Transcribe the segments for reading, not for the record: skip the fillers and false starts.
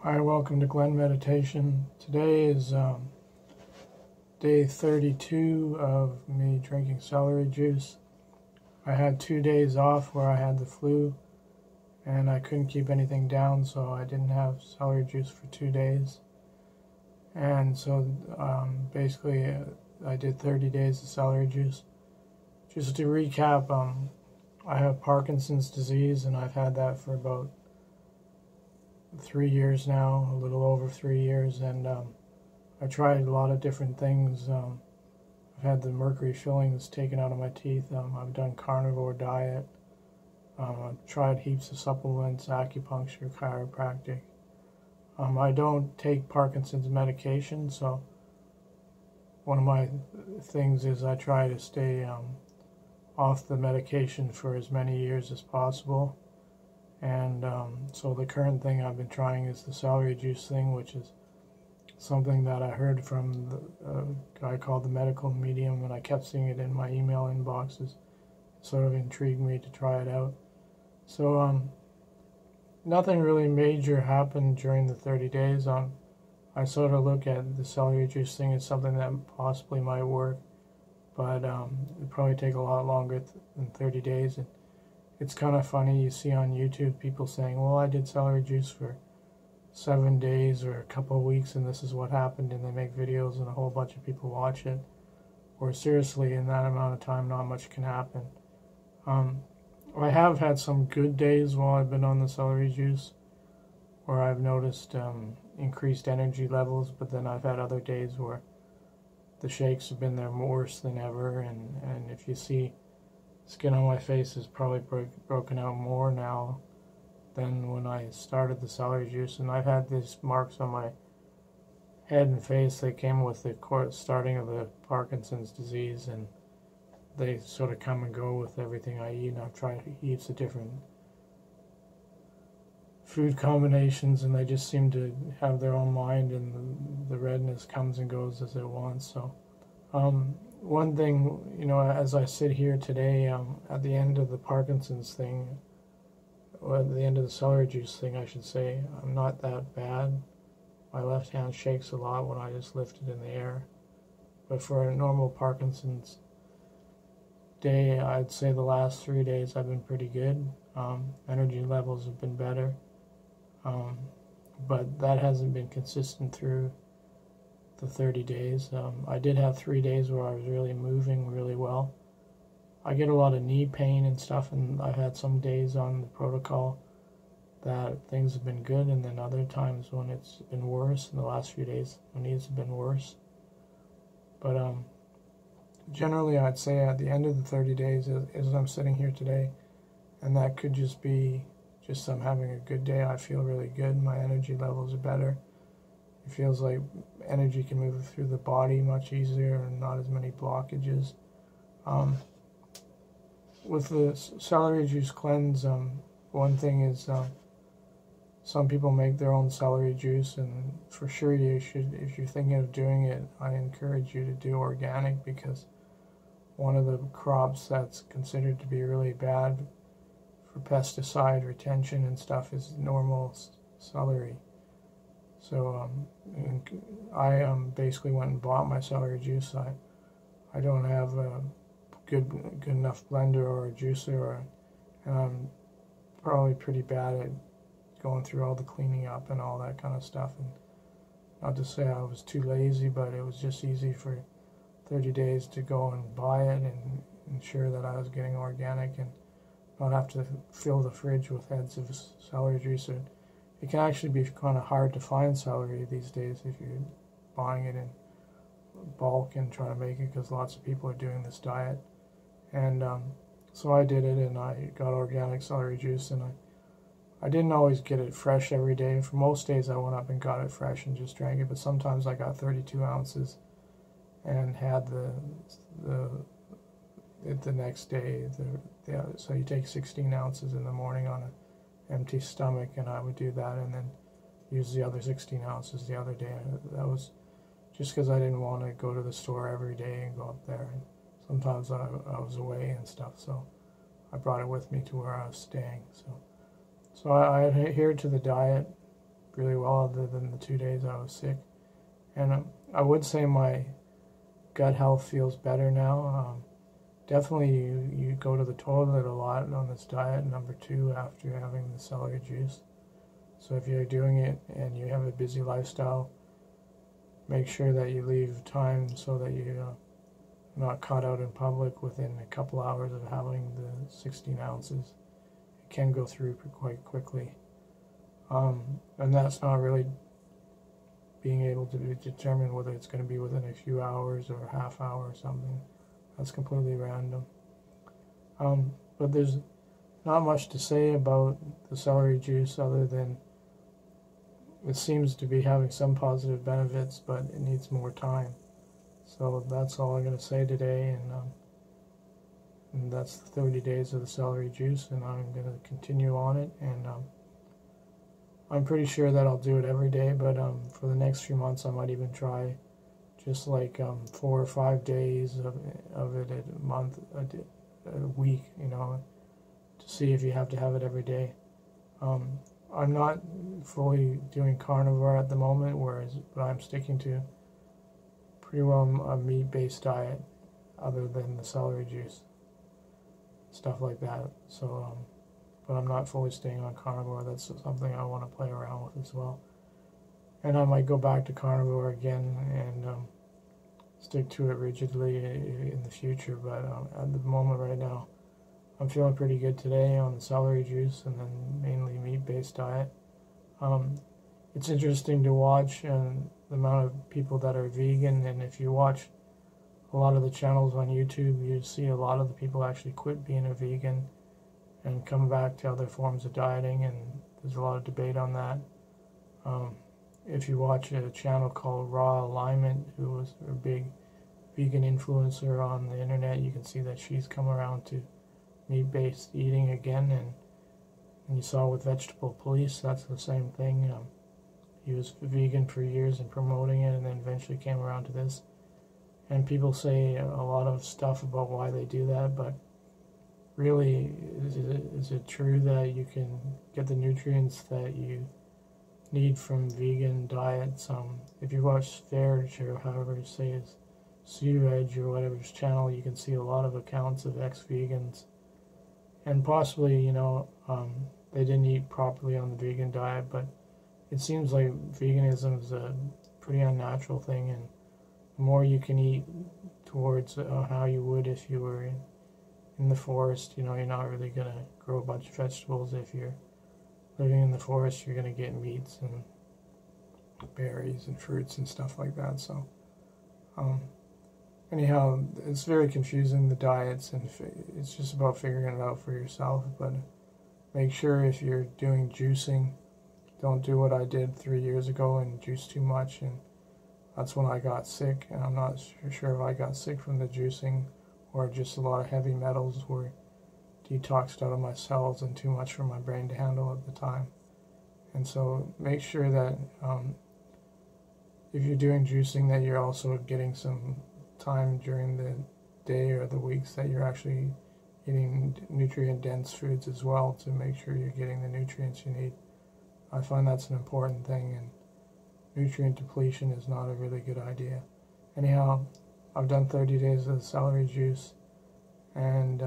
Hi, welcome to Glen Meditation. Today is day 32 of me drinking celery juice. I had 2 days off where I had the flu and I couldn't keep anything down, so I didn't have celery juice for 2 days. And so basically I did 30 days of celery juice. Just to recap, I have Parkinson's disease and I've had that for about 3 years now, a little over 3 years, and I tried a lot of different things. I've had the mercury fillings taken out of my teeth. I've done carnivore diet. I've tried heaps of supplements, acupuncture, chiropractic. I don't take Parkinson's medication, so one of my things is I try to stay off the medication for as many years as possible. And so the current thing I've been trying is the celery juice thing, which is something that I heard from a guy called the Medical Medium, and I kept seeing it in my email inboxes. It sort of intrigued me to try it out. So nothing really major happened during the 30 days. I sort of look at the celery juice thing as something that possibly might work, but it'd probably take a lot longer than 30 days. And it's kind of funny, you see on YouTube people saying, well, I did celery juice for 7 days or a couple of weeks and this is what happened, and they make videos and a whole bunch of people watch it. Or seriously, in that amount of time, not much can happen. I have had some good days while I've been on the celery juice where I've noticed increased energy levels, but then I've had other days where the shakes have been there worse than ever, and if you see, skin on my face is probably broken out more now than when I started the celery juice. And I've had these marks on my head and face. They came with the starting of the Parkinson's disease, and they sort of come and go with everything I eat. And I've tried heaps of different food combinations, and they just seem to have their own mind, and the redness comes and goes as it wants. So one thing, as I sit here today, at the end of the Parkinson's thing, or at the end of the celery juice thing, I should say, I'm not that bad. My left hand shakes a lot when I just lift it in the air. But for a normal Parkinson's day, I'd say the last 3 days I've been pretty good. Energy levels have been better. But that hasn't been consistent through the 30 days. I did have 3 days where I was really moving really well. I get a lot of knee pain and stuff, and I've had some days on the protocol that things have been good, and then other times when it's been worse. In the last few days, my knees have been worse. But generally, I'd say at the end of the 30 days, as I'm sitting here today, and that could just be just I'm having a good day. I feel really good. My energy levels are better. It feels like energy can move through the body much easier and not as many blockages. With the celery juice cleanse, one thing is some people make their own celery juice, and for sure you should, if you're thinking of doing it, I encourage you to do organic, because one of the crops that's considered to be really bad for pesticide retention and stuff is normal celery. So I basically went and bought my celery juice. I don't have a good enough blender or a juicer, and I'm probably pretty bad at going through all the cleaning up and all that kind of stuff. And not to say I was too lazy, but it was just easy for 30 days to go and buy it and ensure that I was getting organic and not have to fill the fridge with heads of celery juice. It can actually be kind of hard to find celery these days if you're buying it in bulk and trying to make it, because lots of people are doing this diet. And so I did it, and I got organic celery juice, and I didn't always get it fresh every day. For most days I went up and got it fresh and just drank it, but sometimes I got 32 ounces and had the next day. So you take 16 ounces in the morning on an empty stomach, and I would do that and then use the other 16 ounces the other day. That was just because I didn't want to go to the store every day and go up there. And sometimes I was away and stuff, so I brought it with me to where I was staying. So I adhered to the diet really well other than the 2 days I was sick. And I would say my gut health feels better now. Definitely you go to the toilet a lot on this diet, number 2, after having the celery juice. So if you're doing it and you have a busy lifestyle, make sure that you leave time so that you're not caught out in public within a couple hours of having the 16 ounces. It can go through quite quickly. And that's not really being able to determine whether it's going to be within a few hours or a half hour or something. That's completely random. But there's not much to say about the celery juice other than it seems to be having some positive benefits, but it needs more time. So that's all I'm going to say today, and that's the 30 days of the celery juice, and I'm going to continue on it, and I'm pretty sure that I'll do it every day, but for the next few months I might even try just like 4 or 5 days of it a month, a week, you know, to see if you have to have it every day. I'm not fully doing carnivore at the moment, but I'm sticking to pretty well a meat-based diet other than the celery juice, stuff like that. So, but I'm not fully staying on carnivore. That's something I want to play around with as well. And I might go back to carnivore again and stick to it rigidly in the future, but at the moment right now, I'm feeling pretty good today on the celery juice and then mainly meat-based diet. It's interesting to watch the amount of people that are vegan, and if you watch a lot of the channels on YouTube, you see a lot of the people actually quit being a vegan and come back to other forms of dieting, and there's a lot of debate on that. If you watch a channel called Raw Alignment, who was a big vegan influencer on the internet, you can see that she's come around to meat-based eating again, and you saw with Vegetable Police, that's the same thing. He was vegan for years and promoting it, and then eventually came around to this. And people say a lot of stuff about why they do that, but really, is it true that you can get the nutrients that you need from vegan diets? If you watch Verge, or however you say it, Sea-Veg or whatever's channel, you can see a lot of accounts of ex-vegans, and possibly, you know, they didn't eat properly on the vegan diet, but it seems like veganism is a pretty unnatural thing, and the more you can eat towards how you would if you were in the forest, you know, you're not really going to grow a bunch of vegetables. If you're living in the forest, you're going to get meats and berries and fruits and stuff like that. So anyhow, it's very confusing, the diets, and it's just about figuring it out for yourself. But make sure if you're doing juicing, don't do what I did 3 years ago and juice too much, and that's when I got sick. And I'm not sure if I got sick from the juicing or just a lot of heavy metals were detoxed out of my cells and too much for my brain to handle at the time. And so make sure that if you're doing juicing, that you're also getting some time during the day or the weeks that you're actually eating nutrient-dense foods as well, to make sure you're getting the nutrients you need. I find that's an important thing, and nutrient depletion is not a really good idea. Anyhow, I've done 30 days of the celery juice, and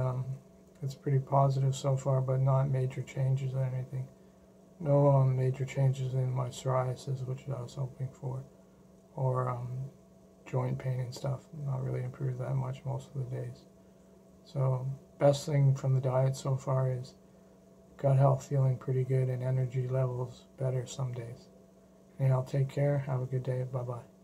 it's pretty positive so far, but not major changes or anything. No major changes in my psoriasis, which I was hoping for, or joint pain and stuff. Not really improved that much most of the days. So best thing from the diet so far is gut health feeling pretty good and energy levels better some days. Anyhow, take care. Have a good day. Bye-bye.